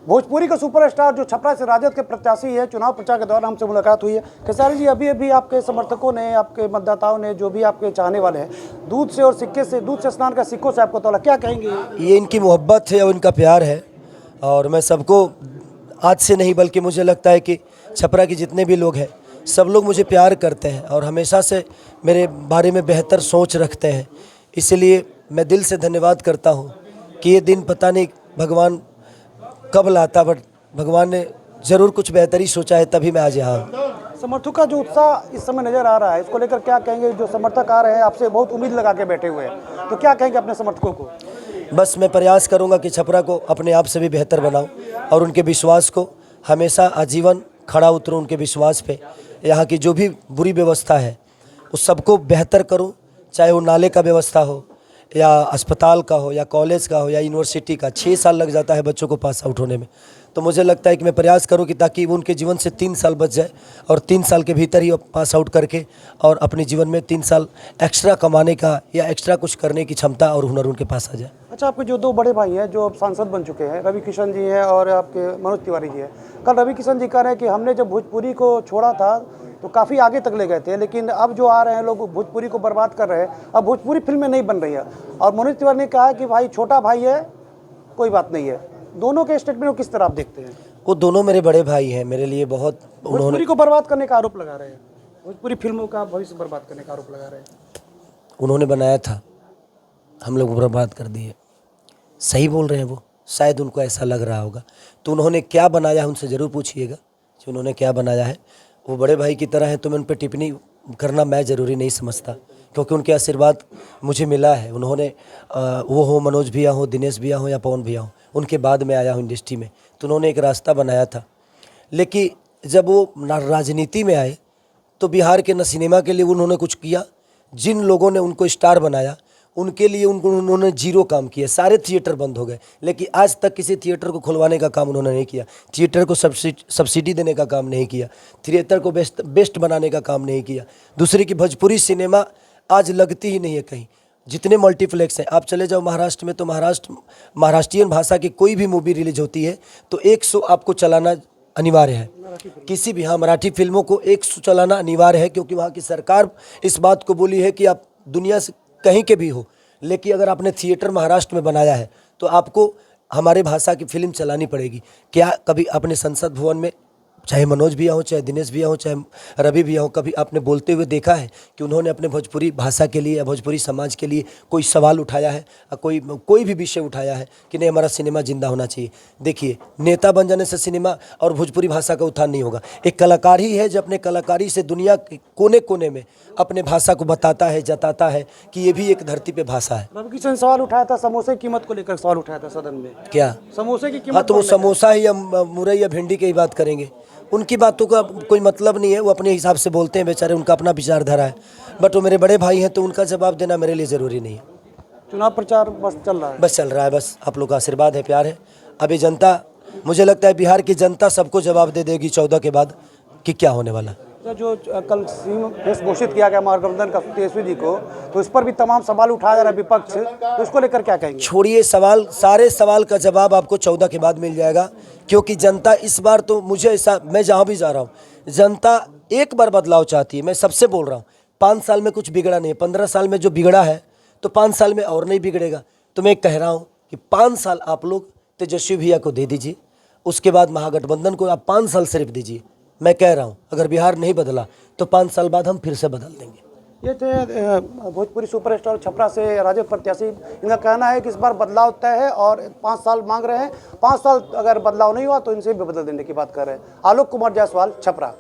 भोजपुरी का सुपरस्टार जो छपरा से राजद के प्रत्याशी है, चुनाव प्रचार के दौरान हमसे मुलाकात हुई है। खेसारी जी, अभी अभी आपके समर्थकों ने, आपके मतदाताओं ने, जो भी आपके चाहने वाले हैं, दूध से स्नान का सिक्कों से आपको तोला, क्या कहेंगे? ये इनकी मोहब्बत है और इनका प्यार है। और मैं सबको आज से नहीं बल्कि मुझे लगता है कि छपरा के जितने भी लोग हैं सब लोग मुझे प्यार करते हैं और हमेशा से मेरे बारे में बेहतर सोच रखते हैं। इसलिए मैं दिल से धन्यवाद करता हूँ कि ये दिन पता नहीं भगवान कब लाता, बट भगवान ने ज़रूर कुछ बेहतरी सोचा है, तभी मैं आज यहाँ हूँ। समर्थकों का जो उत्साह इस समय नजर आ रहा है, इसको लेकर क्या कहेंगे? जो समर्थक आ रहे हैं, आपसे बहुत उम्मीद लगा के बैठे हुए हैं, तो क्या कहेंगे अपने समर्थकों को? बस मैं प्रयास करूंगा कि छपरा को अपने आप से भी बेहतर बनाऊं और उनके विश्वास को हमेशा आजीवन खड़ा उतरूं उनके विश्वास पे। यहाँ की जो भी बुरी व्यवस्था है उस सबको बेहतर करूं, चाहे वो नाले का व्यवस्था हो या अस्पताल का हो या कॉलेज का हो या यूनिवर्सिटी का। 6 साल लग जाता है बच्चों को पास आउट होने में, तो मुझे लगता है कि मैं प्रयास करूं कि ताकि वो उनके जीवन से 3 साल बच जाए और 3 साल के भीतर ही पास आउट करके और अपने जीवन में 3 साल एक्स्ट्रा कमाने का या एक्स्ट्रा कुछ करने की क्षमता और हुनर उनके पास आ जाए। अच्छा, आपके जो 2 बड़े भाई हैं जो अब सांसद बन चुके हैं, रवि किशन जी हैं और आपके मनोज तिवारी जी हैं। कल रवि किशन जी कह रहे हैं कि हमने जब भोजपुरी को छोड़ा था तो काफ़ी आगे तक ले गए थे, लेकिन अब जो आ रहे हैं लोग भोजपुरी को बर्बाद कर रहे हैं, अब भोजपुरी फिल्में नहीं बन रही है। और मनोज तिवारी ने कहा कि भाई छोटा भाई है, कोई बात नहीं है। दोनों के स्टेटमेंट को किस तरह आप देखते हैं? वो दोनों मेरे बड़े भाई हैं, मेरे लिए बहुत भोजपुरी को बर्बाद करने का आरोप लगा रहे हैं, भोजपुरी फिल्मों का भविष्य बर्बाद करने का आरोप लगा रहे हैं। उन्होंने बनाया था, हम लोग बर्बाद कर दिए। सही बोल रहे हैं वो, शायद उनको ऐसा लग रहा होगा। तो उन्होंने क्या बनाया है उनसे ज़रूर पूछिएगा कि उन्होंने क्या बनाया है। वो बड़े भाई की तरह है, तो मैं उन पर टिप्पणी करना मैं ज़रूरी नहीं समझता, क्योंकि उनके आशीर्वाद मुझे मिला है। उन्होंने वो हो मनोज भैया हो, दिनेश भैया हो या पवन भैया हो, उनके बाद में आया हूँ इंडस्ट्री में, तो उन्होंने एक रास्ता बनाया था। लेकिन जब वो राजनीति में आए तो बिहार के न सिनेमा के लिए उन्होंने कुछ किया, जिन लोगों ने उनको स्टार बनाया उनके लिए उन्होंने जीरो काम किया। सारे थिएटर बंद हो गए, लेकिन आज तक किसी थिएटर को खुलवाने का काम उन्होंने नहीं किया, थिएटर को सब्सिडी देने का काम नहीं किया, थिएटर को बेस्ट बनाने का काम नहीं किया। दूसरी की भोजपुरी सिनेमा आज लगती ही नहीं है कहीं। जितने मल्टीप्लेक्स हैं, आप चले जाओ महाराष्ट्र में, तो महाराष्ट्रीयन भाषा की कोई भी मूवी रिलीज होती है तो 1 शो आपको चलाना अनिवार्य है। किसी भी, हाँ, मराठी फिल्मों को 1 शो चलाना अनिवार्य है, क्योंकि वहाँ की सरकार इस बात को बोली है कि आप दुनिया से कहीं के भी हो, लेकिन अगर आपने थिएटर महाराष्ट्र में बनाया है तो आपको हमारे भाषा की फिल्म चलानी पड़ेगी। क्या कभी आपने संसद भवन में, चाहे मनोज भैया हो, चाहे दिनेश भैया हो, चाहे रवि भैया हो, कभी आपने बोलते हुए देखा है कि उन्होंने अपने भोजपुरी भाषा के लिए या भोजपुरी समाज के लिए कोई सवाल उठाया है, कोई भी विषय उठाया है कि नहीं हमारा सिनेमा जिंदा होना चाहिए? देखिए, नेता बन जाने से सिनेमा और भोजपुरी भाषा का उत्थान नहीं होगा। एक कलाकार ही है जो अपने कलाकारी से दुनिया के कोने कोने में अपने भाषा को बताता है, जताता है कि ये भी एक धरती पे भाषा है। रवि किशन सवाल उठाया था, समोसे की कीमत को लेकर सवाल उठाया था सदन में। क्या समोसे की कीमत? हाँ, तो वो समोसा ही या मुरई या भिंडी की ही बात करेंगे। उनकी बातों का कोई मतलब नहीं है, वो अपने हिसाब से बोलते हैं, बेचारे, उनका अपना विचारधारा है। बट वो मेरे बड़े भाई हैं, तो उनका जवाब देना मेरे लिए ज़रूरी नहीं है। चुनाव प्रचार बस चल रहा है? बस चल रहा है, बस आप लोग का आशीर्वाद है, प्यार है। अभी जनता, मुझे लगता है बिहार की जनता सबको जवाब दे देगी 14 के बाद कि क्या होने वाला। जो कल फेस घोषित किया गया महागठबंधन का तेजस्वी जी को, तो इस पर भी तमाम सवाल उठाया जा रहा है विपक्ष, तो इसको लेकर क्या कहेंगे? छोड़िए सवाल, सारे सवाल का जवाब आपको 14 के बाद मिल जाएगा, क्योंकि जनता इस बार, तो मुझे ऐसा, मैं जहाँ भी जा रहा हूँ, जनता एक बार बदलाव चाहती है। मैं सबसे बोल रहा हूँ, 5 साल में कुछ बिगड़ा नहीं, 15 साल में जो बिगड़ा है तो 5 साल में और नहीं बिगड़ेगा। तो मैं कह रहा हूँ कि 5 साल आप लोग तेजस्वी भैया को दे दीजिए, उसके बाद महागठबंधन को आप 5 साल सिर्फ दीजिए। मैं कह रहा हूँ अगर बिहार नहीं बदला तो 5 साल बाद हम फिर से बदल देंगे। ये थे भोजपुरी सुपरस्टार छपरा से राजद प्रत्याशी। इनका कहना है कि इस बार बदलाव तय है और 5 साल मांग रहे हैं। 5 साल अगर बदलाव नहीं हुआ तो इनसे भी बदल देने की बात कर रहे हैं। आलोक कुमार जायसवाल, छपरा।